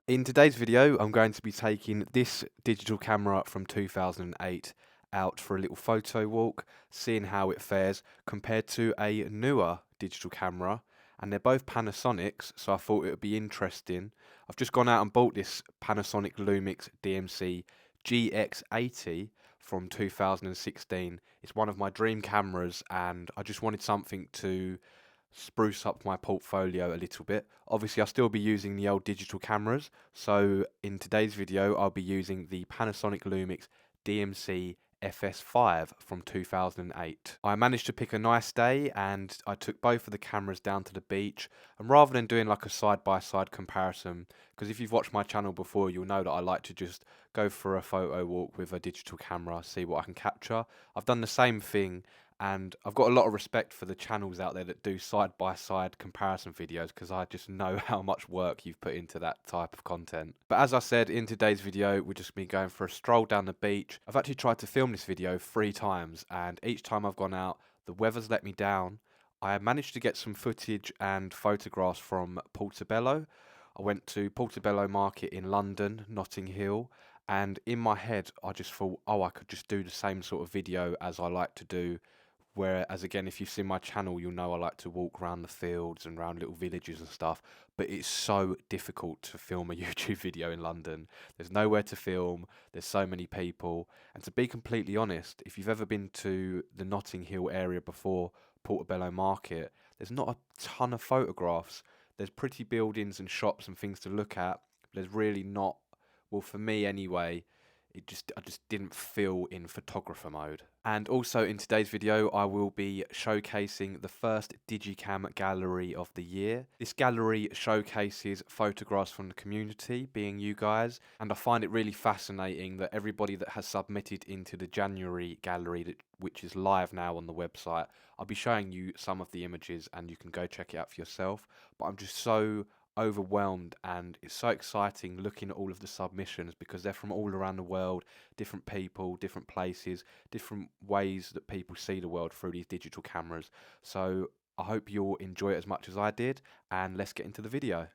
In today's video, I'm going to be taking this digital camera from 2008 out for a little photo walk, seeing how it fares compared to a newer digital camera. And they're both Panasonics, so I thought it would be interesting. I've just gone out and bought this Panasonic Lumix DMC GX80 from 2016. It's one of my dream cameras, and I just wanted something to spruce up my portfolio a little bit. Obviously, I'll still be using the old digital cameras, so in today's video, I'll be using the Panasonic Lumix DMC FS5 from 2008. I managed to pick a nice day and I took both of the cameras down to the beach, and rather than doing like a side-by-side comparison, because if you've watched my channel before, you'll know that I like to just go for a photo walk with a digital camera, see what I can capture. I've done the same thing, and I've got a lot of respect for the channels out there that do side-by-side comparison videos, because I just know how much work you've put into that type of content. But as I said, in today's video, we're just been going for a stroll down the beach. I've actually tried to film this video 3 times, and each time I've gone out, the weather's let me down. I managed to get some footage and photographs from Portobello. I went to Portobello Market in London, Notting Hill, and in my head, I just thought, oh, I could just do the same sort of video as I like to do. Whereas again, if you've seen my channel, you'll know I like to walk around the fields and around little villages and stuff. But it's so difficult to film a YouTube video in London. There's nowhere to film, there's so many people. And to be completely honest, if you've ever been to the Notting Hill area before Portobello Market, there's not a ton of photographs. There's pretty buildings and shops and things to look at. There's really not, well, for me anyway, I just didn't feel in photographer mode. And also in today's video, I will be showcasing the first Digicam gallery of the year. This gallery showcases photographs from the community, being you guys, and I find it really fascinating that everybody that has submitted into the January gallery, which is live now on the website, I'll be showing you some of the images and you can go check it out for yourself. But I'm just so overwhelmed, and it's so exciting looking at all of the submissions because they're from all around the world, different people, different places, different ways that people see the world through these digital cameras. So I hope you'll enjoy it as much as I did, and let's get into the video.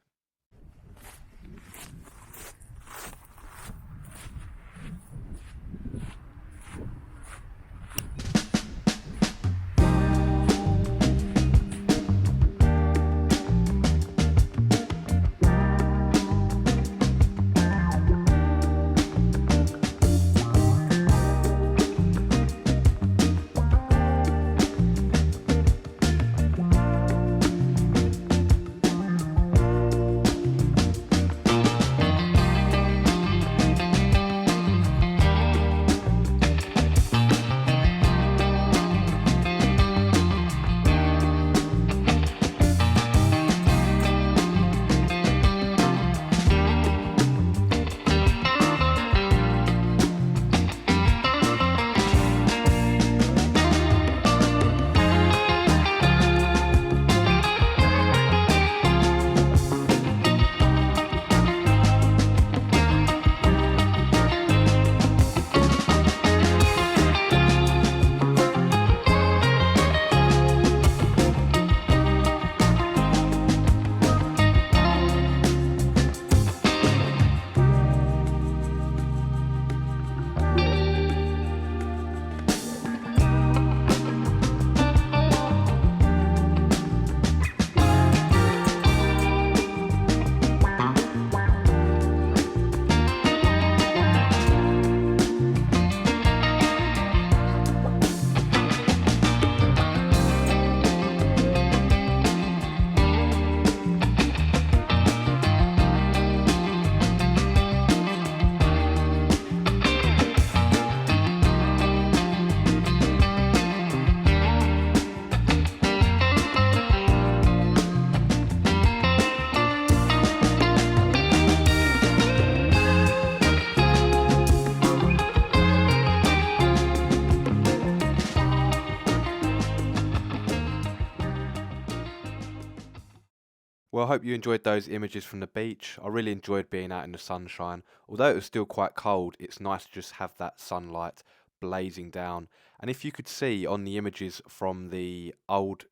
Well, I hope you enjoyed those images from the beach. I really enjoyed being out in the sunshine. Although it was still quite cold, it's nice to just have that sunlight blazing down. And if you could see on the images from the old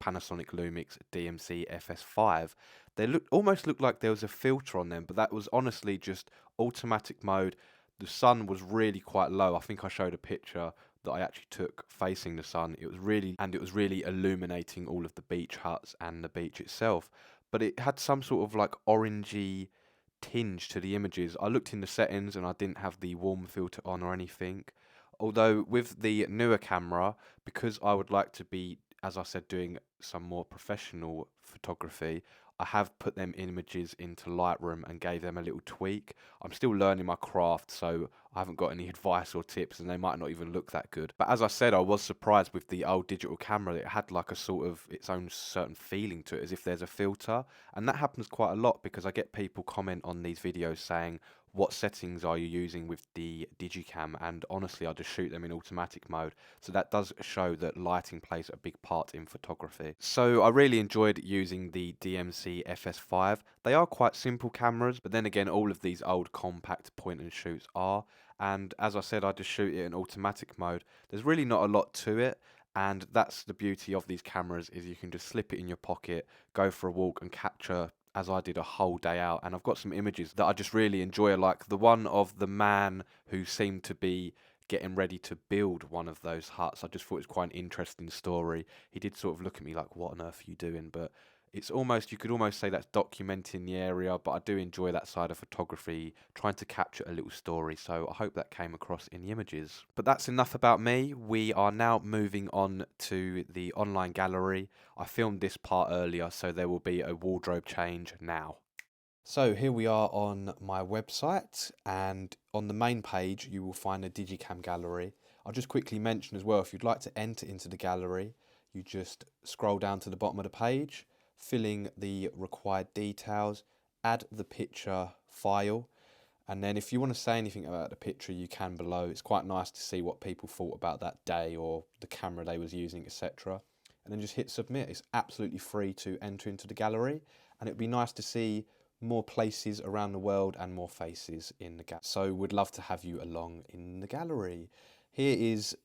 Panasonic Lumix DMC FS5. They almost looked like there was a filter on them, but that was honestly just automatic mode. The sun was really quite low. I think I showed a picture that I actually took facing the sun. It was really illuminating all of the beach huts and the beach itself. But it had some sort of like orangey tinge to the images. I looked in the settings and I didn't have the warm filter on or anything. Although with the newer camera, because I would like to be, as I said, doing some more professional photography, I have put them images into Lightroom and gave them a little tweak. I'm still learning my craft, so I haven't got any advice or tips, and they might not even look that good. But as I said, I was surprised with the old digital camera. It had like a sort of its own certain feeling to it, as if there's a filter. And that happens quite a lot because I get people comment on these videos saying, what settings are you using with the Digicam? And honestly, I just shoot them in automatic mode. So that does show that lighting plays a big part in photography. So I really enjoyed using the DMC FS5. They are quite simple cameras, but then again, all of these old compact point and shoots are. And as I said, I just shoot it in automatic mode. There's really not a lot to it. And that's the beauty of these cameras, is you can just slip it in your pocket, go for a walk and capture, as I did, a whole day out. And I've got some images that I just really enjoy, like the one of the man who seemed to be getting ready to build one of those huts. I just thought it was quite an interesting story. He did sort of look at me like, what on earth are you doing? But it's almost, you could almost say that's documenting the area, but I do enjoy that side of photography, trying to capture a little story, so I hope that came across in the images. But that's enough about me. We are now moving on to the online gallery. I filmed this part earlier, so there will be a wardrobe change now. So here we are on my website, and on the main page you will find a Digicam gallery. I'll just quickly mention as well, if you'd like to enter into the gallery, you just scroll down to the bottom of the page, fill in the required details, add the picture file, and then if you want to say anything about the picture, you can below. It's quite nice to see what people thought about that day or the camera they was using, etc. And then just hit submit. It's absolutely free to enter into the gallery, and it'd be nice to see more places around the world and more faces in the gallery. So we'd love to have you along in the gallery. Here is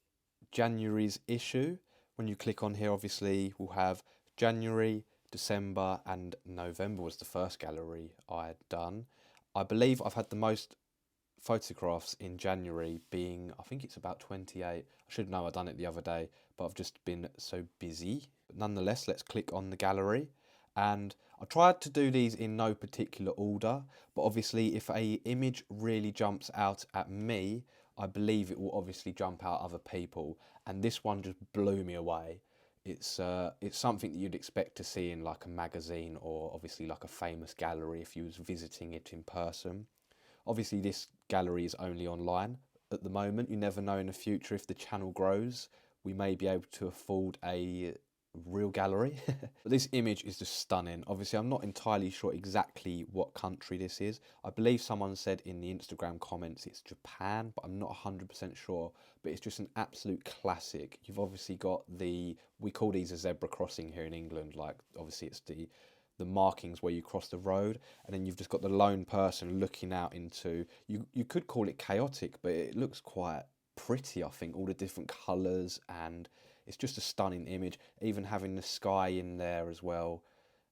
January's issue. When you click on here, obviously we'll have January, December and November was the first gallery I had done. I believe I've had the most photographs in January, being, I think it's about 28. I should know, I've done it the other day, but I've just been so busy. But nonetheless, let's click on the gallery. And I tried to do these in no particular order, but obviously if a image really jumps out at me, I believe it will obviously jump out other people. And this one just blew me away. It's something that you'd expect to see in like a magazine, or obviously like a famous gallery if you was visiting it in person. Obviously this gallery is only online at the moment. You never know in the future, if the channel grows, we may be able to afford a real gallery. But this image is just stunning. Obviously I'm not entirely sure exactly what country this is. I believe someone said in the Instagram comments it's Japan, but I'm not 100% sure. But it's just an absolute classic. You've obviously got we call these a zebra crossing here in England, like obviously it's the markings where you cross the road, and then you've just got the lone person looking out into, you could call it chaotic, but it looks quite pretty, I think, all the different colours, and it's just a stunning image. Even having the sky in there as well,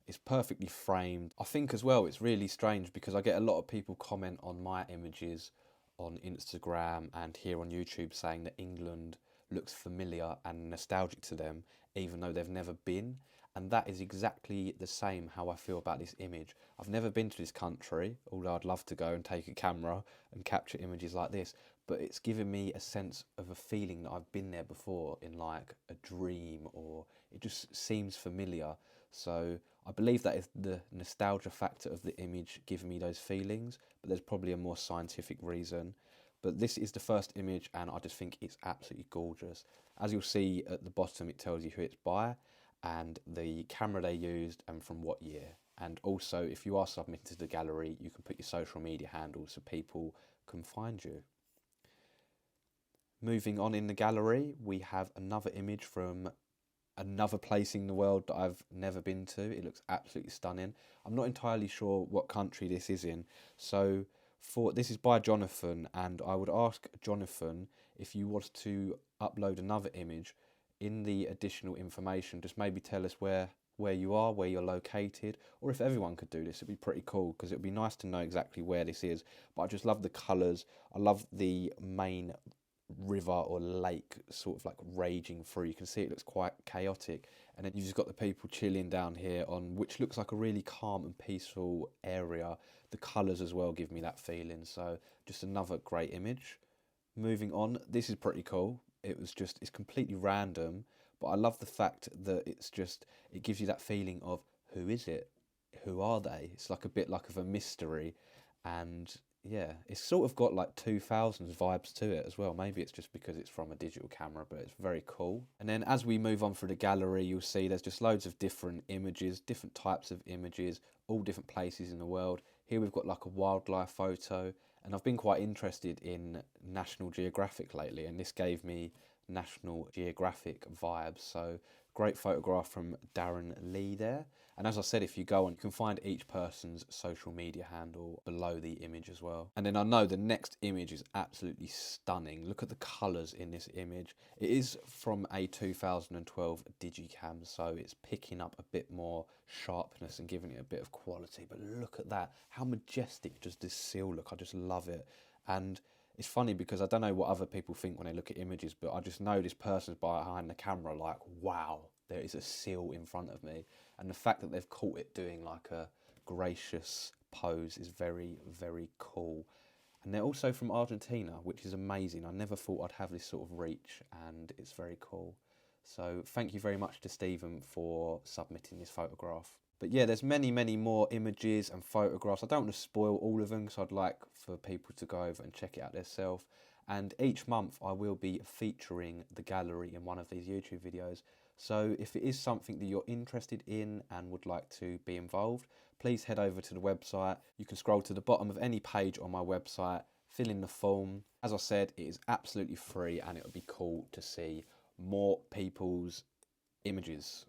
it's perfectly framed. I think as well it's really strange because I get a lot of people comment on my images on Instagram and here on YouTube saying that England looks familiar and nostalgic to them, even though they've never been. And that is exactly the same how I feel about this image. I've never been to this country, although I'd love to go and take a camera and capture images like this. But it's given me a sense of a feeling that I've been there before in like a dream, or it just seems familiar. So I believe that is the nostalgia factor of the image giving me those feelings, but there's probably a more scientific reason. But this is the first image and I just think it's absolutely gorgeous. As you'll see at the bottom, it tells you who it's by and the camera they used and from what year. And also, if you are submitted to the gallery, you can put your social media handles so people can find you. Moving on in the gallery, we have another image from another place in the world that I've never been to. It looks absolutely stunning. I'm not entirely sure what country this is in. So this is by Jonathan, and I would ask Jonathan, if you was to upload another image, in the additional information, just maybe tell us where you are, where you're located, or if everyone could do this, it'd be pretty cool, because it'd be nice to know exactly where this is. But I just love the colours. I love the main river or lake sort of like raging through. You can see it looks quite chaotic, and then you've just got the people chilling down here on which looks like a really calm and peaceful area. The colours as well give me that feeling, so just another great image. Moving on, this is pretty cool. It's completely random, but I love the fact that it gives you that feeling of who is it? Who are they? It's like a bit like of a mystery, and yeah, it's sort of got like 2000s vibes to it as well. Maybe it's just because it's from a digital camera, but it's very cool. And then as we move on through the gallery, you'll see there's just loads of different images, different types of images, all different places in the world. Here we've got like a wildlife photo, and I've been quite interested in National Geographic lately, and this gave me National Geographic vibes. So great photograph from Darren Lee there. And as I said, if you go on, you can find each person's social media handle below the image as well. And then I know the next image is absolutely stunning. Look at the colours in this image. It is from a 2012 Digicam, so it's picking up a bit more sharpness and giving it a bit of quality. But look at that. How majestic does this seal look? I just love it. And it's funny because I don't know what other people think when they look at images, but I just know this person's behind the camera like, wow, there is a seal in front of me. And the fact that they've caught it doing like a gracious pose is very, very cool. And they're also from Argentina, which is amazing. I never thought I'd have this sort of reach, and it's very cool. So thank you very much to Stephen for submitting this photograph. But yeah, there's many, many more images and photographs. I don't want to spoil all of them, because I'd like for people to go over and check it out themselves. And each month I will be featuring the gallery in one of these YouTube videos. So if it is something that you're interested in and would like to be involved, please head over to the website. You can scroll to the bottom of any page on my website, fill in the form. As I said, it is absolutely free, and it would be cool to see more people's images.